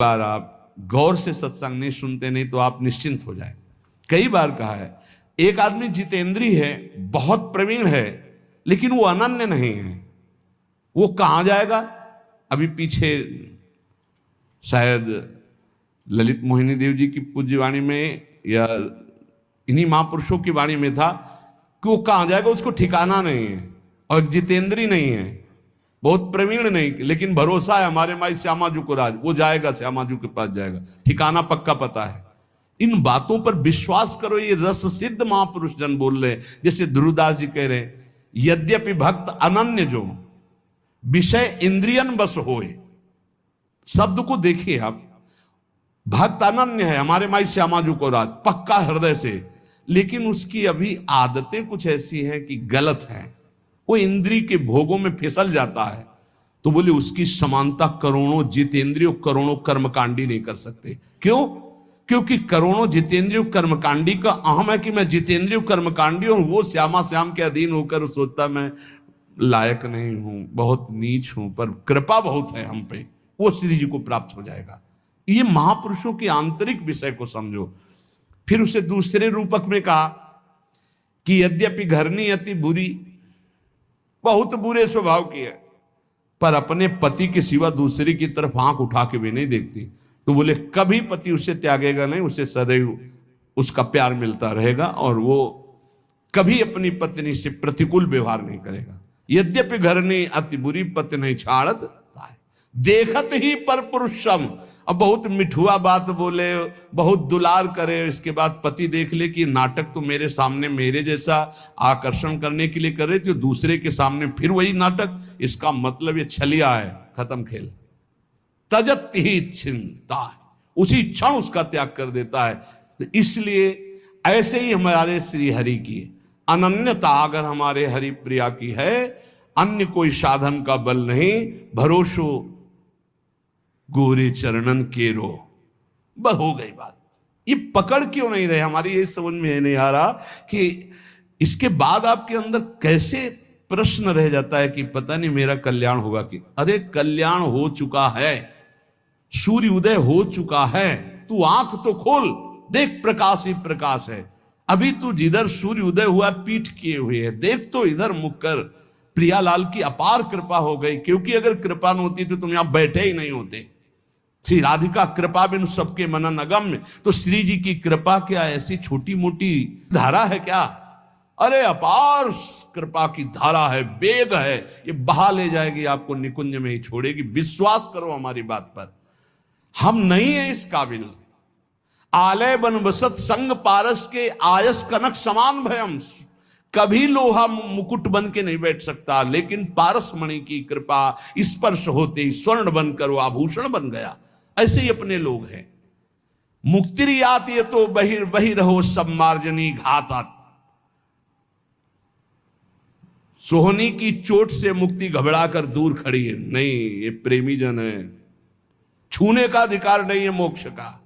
बार आप गौर से सत्संग नहीं सुनते, नहीं तो आप निश्चिंत हो जाए। कई बार कहा है, एक आदमी जितेंद्रीय है, बहुत प्रवीण है, लेकिन वो अनन्य नहीं है। वो कहां जाएगा? अभी पीछे शायद ललित मोहिनी देव जी की पूज्य वाणी में या इन्हीं महापुरुषों की वाणी में था कि वो कहां जाएगा उसको ठिकाना नहीं है, और जितेंद्रीय नहीं है, बहुत प्रवीण नहीं, लेकिन भरोसा है हमारे माई श्यामाजू को राज, वो जाएगा, श्यामाजू के पास जाएगा, ठिकाना पक्का पता है। इन बातों पर विश्वास करो, ये रस सिद्ध महापुरुष जन बोल रहे हैं। जैसे ध्रुवदास जी कह रहे हैं, यद्यपि भक्त अनन्य जो विषय इंद्रियन बस होए। शब्द को देखिए आप, भक्त अनन्य है हमारे माई श्यामाजू को राज, पक्का हृदय से, लेकिन उसकी अभी आदतें कुछ ऐसी हैं कि गलत हैं, वो इंद्रिय के भोगों में फिसल जाता है। तो बोले उसकी समानता करोड़ों जितेंद्रियों करोड़ों कर्मकांडी नहीं कर सकते। क्यों? क्योंकि करोड़ों जितेंद्रियों कर्मकांडी का अहम है कि मैं जितेंद्रियों कर्मकांडी हूं, वो श्यामा श्याम के अधीन होकर सोचता मैं लायक नहीं हूं, बहुत नीच हूं, पर कृपा बहुत है हम पे, वो श्री जी को प्राप्त हो जाएगा। ये महापुरुषों के आंतरिक विषय को समझो। फिर उसे दूसरे रूपक में कहा कि यद्यपि घरनी अति बुरी, बहुत बुरे स्वभाव की है, पर अपने पति के सिवा दूसरे की तरफ आंख उठा के भी नहीं देखती। तो बोले कभी पति उसे त्यागेगा नहीं, उसे सदैव उसका प्यार मिलता रहेगा, और वो कभी अपनी पत्नी से प्रतिकूल व्यवहार नहीं करेगा। यद्यपि घरनी अति बुरी, पति नहीं छाड़त देखत ही पर पुरुषम। अब बहुत मिठुआ बात बोले, बहुत दुलार करे, इसके बाद पति देख ले कि नाटक तो मेरे सामने मेरे जैसा आकर्षण करने के लिए कर रहे थे, दूसरे के सामने फिर वही नाटक, इसका मतलब ये छलिया है, खत्म खेल। तजत ही चिंता, उसी क्षण उसका त्याग कर देता है। तो इसलिए ऐसे ही हमारे श्री हरि की अनन्यता अगर हमारे हरि प्रिया की है, अन्य कोई साधन का बल नहीं, भरोसो गोरे चरणन केरो, बस हो गई बात। ये पकड़ क्यों नहीं रहे हमारी, ये समझ में नहीं आ रहा कि इसके बाद आपके अंदर कैसे प्रश्न रह जाता है कि पता नहीं मेरा कल्याण होगा कि, अरे कल्याण हो चुका है, सूर्य उदय हो चुका है, तू आंख तो खोल, देख प्रकाश ही प्रकाश है। अभी तू जिधर सूर्य उदय हुआ पीठ किए हुए है, देख तो इधर मुख कर। प्रियालाल की अपार कृपा हो गई, क्योंकि अगर कृपा न होती तो तुम यहां बैठे ही नहीं होते। श्री राधिका कृपा बिन सबके मनन अगम्य। तो श्री जी की कृपा क्या ऐसी छोटी मोटी धारा है क्या? अरे अपार कृपा की धारा है, वेग है, ये बहा ले जाएगी आपको, निकुंज में ही छोड़ेगी। विश्वास करो हमारी बात पर, हम नहीं है इस काबिल। आलय बन बसत संग पारस के आयस कनक समान भयम। कभी लोहा मुकुट बन के नहीं बैठ सकता, लेकिन पारस मणि की कृपा स्पर्श होते ही स्वर्ण बनकर वो आभूषण बन गया। ऐसे ही अपने लोग हैं। मुक्तिरियात ये तो बही रहो सब मार्जनी घातात। सोहनी की चोट से मुक्ति घबरा कर दूर खड़ी है, नहीं ये प्रेमी जन है, छूने का अधिकार नहीं है मोक्ष का।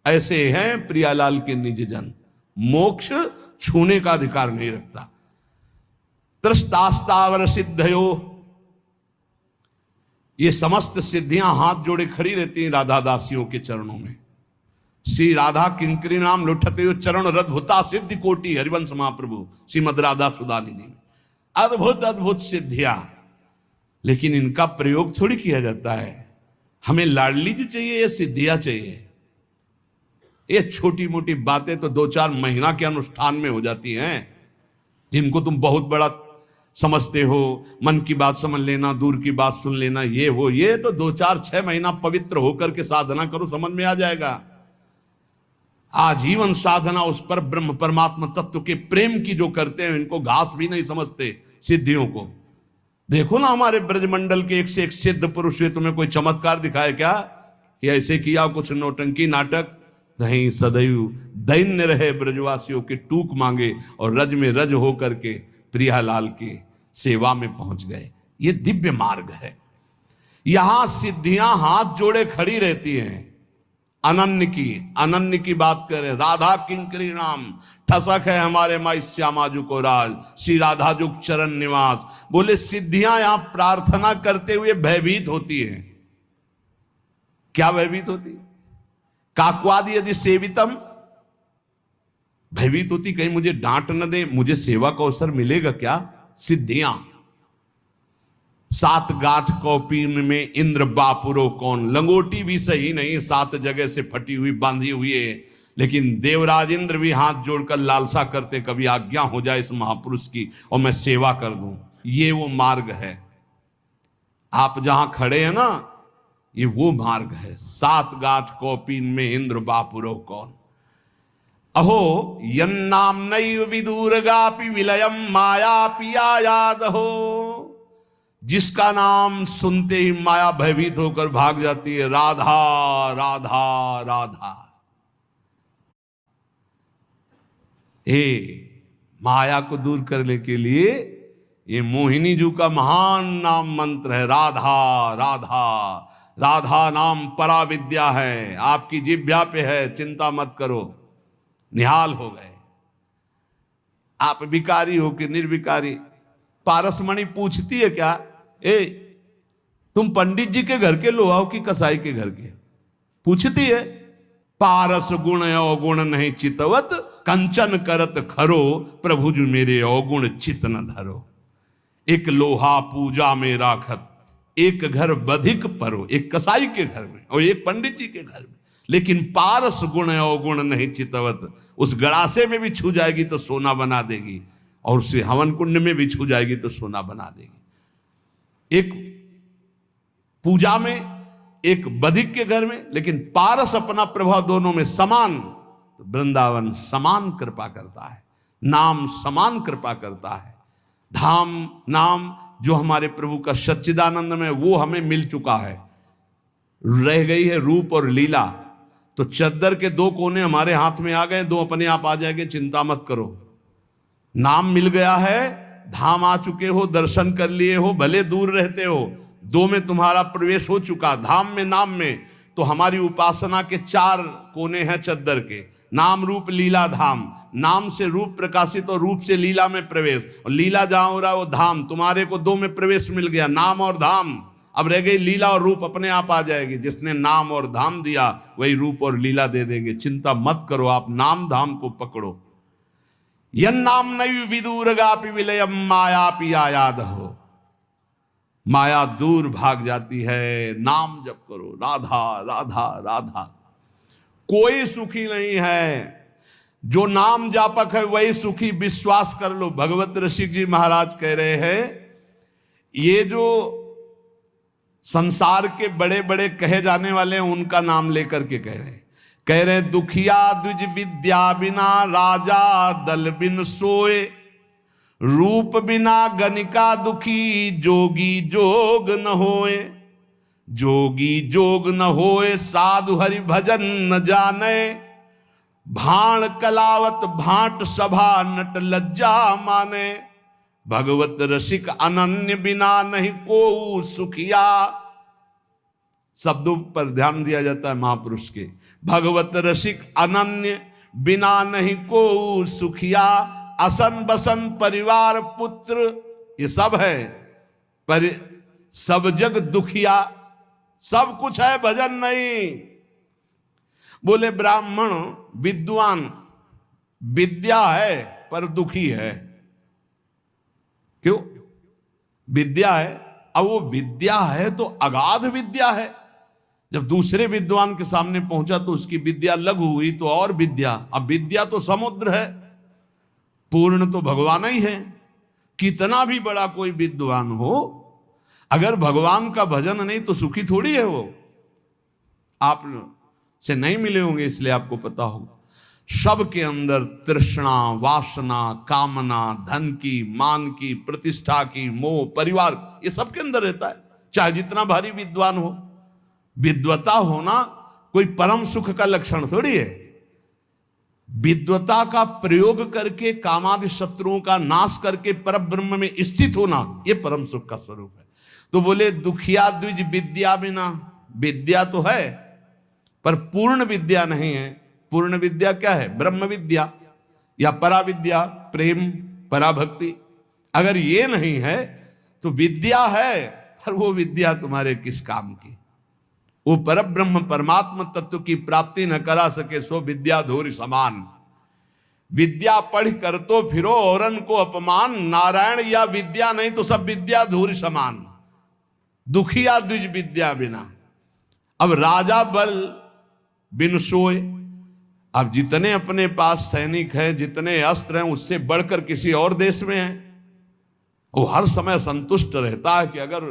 ऐसे हैं प्रियालाल के निज जन, मोक्ष छूने का अधिकार नहीं रखता। त्रस्तास्तावर सिद्धयो, ये समस्त सिद्धियां हाथ जोड़े खड़ी रहती हैं राधा दासियों के चरणों में। श्री राधा किंकरी नाम लुठते हो चरण रद्भुता सिद्धि कोटि, हरिवंश महाप्रभु श्रीमद राधा सुधानिधि में अद्भुत अद्भुत सिद्धियां। लेकिन इनका प्रयोग थोड़ी किया जाता है। हमें लाडली जी चाहिए या सिद्धियां चाहिए? ये छोटी मोटी बातें तो 2-4 महीना के अनुष्ठान में हो जाती हैं, जिनको तुम बहुत बड़ा समझते हो। मन की बात समझ लेना, दूर की बात सुन लेना, ये वो, ये तो 2-4-6 महीना पवित्र होकर के साधना करो, समझ में आ जाएगा। आजीवन साधना उस पर ब्रह्म परमात्मा तत्व के प्रेम की जो करते हैं, इनको घास भी नहीं समझते सिद्धियों को। देखो ना हमारे ब्रजमंडल के एक से एक सिद्ध पुरुष, तुम्हें कोई चमत्कार दिखाए क्या कि ऐसे किया कुछ नौटंकी नाटक? नहीं, सदैव दैन्य रहे ब्रजवासियों के टूक मांगे और रज में रज होकर के प्रियालाल के सेवा में पहुंच गए। ये दिव्य मार्ग है। यहां सिद्धियां हाथ जोड़े खड़ी रहती हैं। अनन्य की बात करें, राधा किंकरी नाम ठसक है हमारे माई श्यामाजू को राज, श्री राधा जुग चरण निवास। बोले सिद्धियां यहां प्रार्थना करते हुए भयभीत होती हैं। क्या भयभीत होती? काक्वादि यदि सेवितम, भयभीत होती कहीं मुझे डांट न दे, मुझे सेवा का अवसर मिलेगा क्या? सिद्धियां, 7 गांठ कौपीन में इंद्र बापुरो कौन, लंगोटी भी सही नहीं, 7 जगह से फटी हुई बांधी हुई है, लेकिन देवराज इंद्र भी हाथ जोड़कर लालसा करते कभी आज्ञा हो जाए इस महापुरुष की और मैं सेवा कर दूं। ये वो मार्ग है, आप जहां खड़े हैं ना, ये वो मार्ग है। 7 गांठ कौपीन में इंद्र बापुरो कौन, अहो यन्नाम नैव विदूरगापि विलयम माया पिया याद हो, जिसका नाम सुनते ही माया भयभीत होकर भाग जाती है, राधा राधा राधा। माया को दूर करने के लिए ये मोहिनी जी का महान नाम मंत्र है, राधा राधा। राधा नाम परा विद्या है, आपकी जिह्वा पे है, चिंता मत करो। निहाल हो गए आप, भिखारी हो कि निर्विकारी। पारसमणि पूछती है क्या, तुम पंडित जी के घर के लोहाओ की कसाई के घर के? पूछती है। पारस गुण अवगुण नहीं चितवत, कंचन करत खरो, प्रभु जी मेरे अवगुण चित न धरो। एक लोहा पूजा में राखत, एक घर बधिक परो, एक कसाई के घर में और एक पंडित जी के घर में, लेकिन पारस गुण अवगुण नहीं चितवत, उस गड़ासे में भी छू जाएगी तो सोना बना देगी, और उसे हवन कुंड में भी छू जाएगी तो सोना बना देगी। एक पूजा में, एक बधिक के घर में, लेकिन पारस अपना प्रभाव दोनों में समान। तो वृंदावन समान कृपा करता है, नाम समान कृपा करता है। धाम नाम जो हमारे प्रभु का सच्चिदानंद में, वो हमें मिल चुका है। रह गई है रूप और लीला। तो चद्दर के 2 कोने हमारे हाथ में आ गए, 2 अपने आप आ जाएंगे, चिंता मत करो। नाम मिल गया है, धाम आ चुके हो, दर्शन कर लिए हो, भले दूर रहते हो, 2 में तुम्हारा प्रवेश हो चुका, धाम में नाम में। तो हमारी उपासना के 4 कोने हैं चद्दर के, नाम रूप लीला धाम। नाम से रूप प्रकाशित और रूप से लीला में प्रवेश, और लीला जहां हो रहा है वो धाम। तुम्हारे को 2 में प्रवेश मिल गया, नाम और धाम। अब रह गई लीला और रूप, अपने आप आ जाएगी। जिसने नाम और धाम दिया वही रूप और लीला दे देंगे, चिंता मत करो, आप नाम धाम को पकड़ो। यन्नाम नैव विदूरगापि विलयम माया पिया याद हो, माया दूर भाग जाती है, नाम जप करो, राधा राधा राधा। कोई सुखी नहीं है, जो नाम जापक है वही सुखी, विश्वास कर लो। भगवत ऋषिक जी महाराज कह रहे हैं, ये जो संसार के बड़े बड़े कहे जाने वाले हैं उनका नाम लेकर के कह रहे दुखिया द्विज विद्या बिना राजा दल बिन सोए, रूप बिना गणिका दुखी जोगी जोग न होए, जोगी जोग न होए साधु हरि भजन न जाने, भाण कलावत भाट सभा नट लज्जा माने, भगवत रसिक अनन्य बिना नहीं को सुखिया। शब्दों पर ध्यान दिया जाता है महापुरुष के। भगवत रसिक अनन्य बिना नहीं को सुखिया, असन बसन परिवार पुत्र ये सब है, पर सब जग दुखिया। सब कुछ है, भजन नहीं। बोले ब्राह्मण विद्वान, विद्या है पर दुखी है। क्यों? विद्या है, अब वो विद्या है तो अगाध विद्या है। जब दूसरे विद्वान के सामने पहुंचा तो उसकी विद्या लघु हुई, तो और विद्या। अब विद्या तो समुद्र है, पूर्ण तो भगवान ही है। कितना भी बड़ा कोई विद्वान हो, अगर भगवान का भजन नहीं तो सुखी थोड़ी है वो। आप से नहीं मिले होंगे इसलिए आपको पता होगा। सबके अंदर तृष्णा, वासना, कामना, धन की, मान की, प्रतिष्ठा की, मोह, परिवार, ये सबके अंदर रहता है। चाहे जितना भारी विद्वान हो, विद्वता होना कोई परम सुख का लक्षण थोड़ी है। विद्वता का प्रयोग करके कामादि शत्रुओं का नाश करके परब्रह्म में स्थित होना, यह परम सुख का स्वरूप है। तो बोले दुखिया द्विज विद्या बिना, विद्या तो है पर पूर्ण विद्या नहीं है। पूर्ण विद्या क्या है? ब्रह्म विद्या या पराविद्या, प्रेम, पराभक्ति। अगर ये नहीं है तो विद्या है पर वो विद्या तुम्हारे किस काम की? वो परब्रह्म परमात्मा तत्व की प्राप्ति न करा सके सो विद्या धूरि समान। विद्या पढ़ कर तो फिरो औरन को अपमान, नारायण या विद्या नहीं तो सब विद्या धूरि समान। दुखिया द्विज विद्या बिना। अब राजा बल बिन सोए। अब जितने अपने पास सैनिक हैं, जितने अस्त्र हैं, उससे बढ़कर किसी और देश में है, वो हर समय संतुष्ट रहता है कि अगर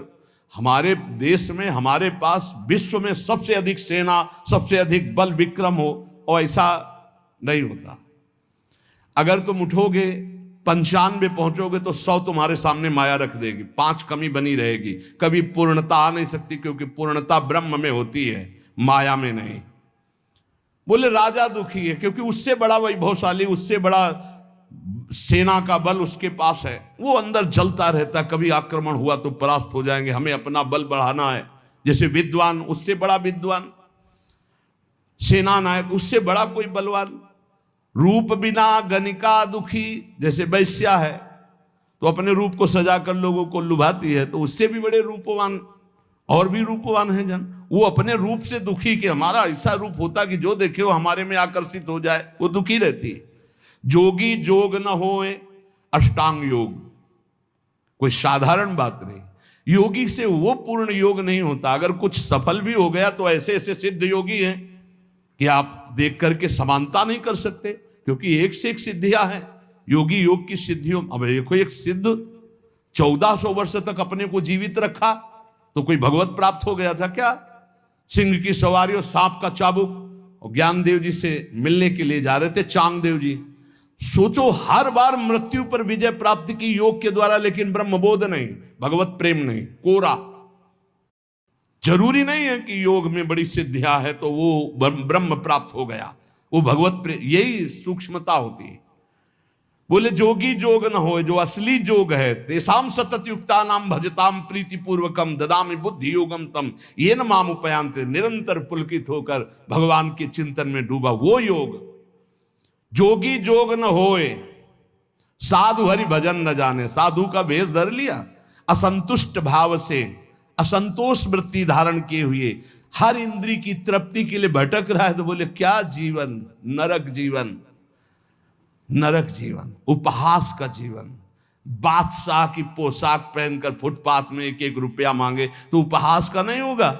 हमारे देश में, हमारे पास विश्व में सबसे अधिक सेना, सबसे अधिक बल विक्रम हो, और ऐसा नहीं होता। अगर तुम उठोगे 95 पहुंचोगे तो 100 तुम्हारे सामने माया रख देगी, 5 कमी बनी रहेगी। कभी पूर्णता आ नहीं सकती, क्योंकि पूर्णता ब्रह्म में होती है, माया में नहीं। बोले राजा दुखी है क्योंकि उससे बड़ा वैभवशाली, उससे बड़ा सेना का बल उसके पास है, वो अंदर जलता रहता, कभी आक्रमण हुआ तो परास्त हो जाएंगे, हमें अपना बल बढ़ाना है। जैसे विद्वान, उससे बड़ा विद्वान, सेना नायक, उससे बड़ा कोई बलवान। रूप बिना गणिका दुखी, जैसे वैश्या है तो अपने रूप को सजाकर लोगों को लुभाती है, तो उससे भी बड़े रूपवान और भी रूपवान है जन, वो अपने रूप से दुखी, कि हमारा ऐसा रूप होता कि जो देखे वो हमारे में आकर्षित हो जाए, वो दुखी रहती है। जोगी जोग न होए अष्टांग योग, कोई साधारण बात नहीं। योगी से वो पूर्ण योग नहीं होता। अगर कुछ सफल भी हो गया तो ऐसे ऐसे सिद्ध योगी हैं कि आप देख करके समानता नहीं कर सकते, क्योंकि एक से एक सिद्धियां हैं योगी योग की सिद्धियों। अब देखो, एक सिद्ध 1400 वर्ष तक अपने को जीवित रखा तो कोई भगवत प्राप्त हो गया था क्या? सिंह की सवारी और सांप का चाबुक, और ज्ञानदेव जी से मिलने के लिए जा रहे थे चांगदेव जी। सोचो, हर बार मृत्यु पर विजय प्राप्ति की योग के द्वारा, लेकिन ब्रह्मबोध नहीं, भगवत प्रेम नहीं, कोरा। जरूरी नहीं है कि योग में बड़ी सिद्धियां है तो वो ब्रह्म प्राप्त हो गया, वो भगवत प्रेम, यही सूक्ष्मता होती है। बोले जोगी जोग न हो, जो असली जोग है, तेसाम सतत युक्ता नाम भजताम प्रीति पूर्वकम ददामि बुद्धि योगम तम ये न माम उपयांते, निरंतर पुलकित होकर भगवान के चिंतन में डूबा वो योग। जोगी जोग न होए साधु हरि भजन न जाने, साधु का भेष धर लिया, असंतुष्ट भाव से, असंतोष वृत्ति धारण किए हुए, हर इंद्री की तृप्ति के लिए भटक रहा है, तो बोले क्या जीवन, नरक जीवन, नरक जीवन, उपहास का जीवन। बादशाह की पोशाक पहनकर फुटपाथ में 1-1 रुपया मांगे तो उपहास का नहीं होगा।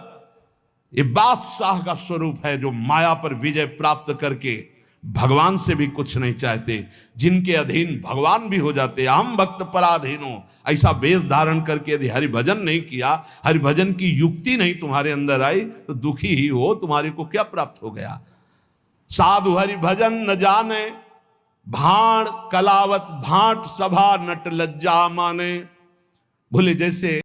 ये बादशाह का स्वरूप है जो माया पर विजय प्राप्त करके भगवान से भी कुछ नहीं चाहते, जिनके अधीन भगवान भी हो जाते। हम भक्त पराधीनो, ऐसा वेश धारण करके यदि हरिभजन नहीं किया, हरिभजन की युक्ति नहीं तुम्हारे अंदर आई, तो दुखी ही हो, तुम्हारे को क्या प्राप्त हो गया। साधु हरिभजन न जाने, भाण कलावत भाट सभा नट लज्जा माने। बोले जैसे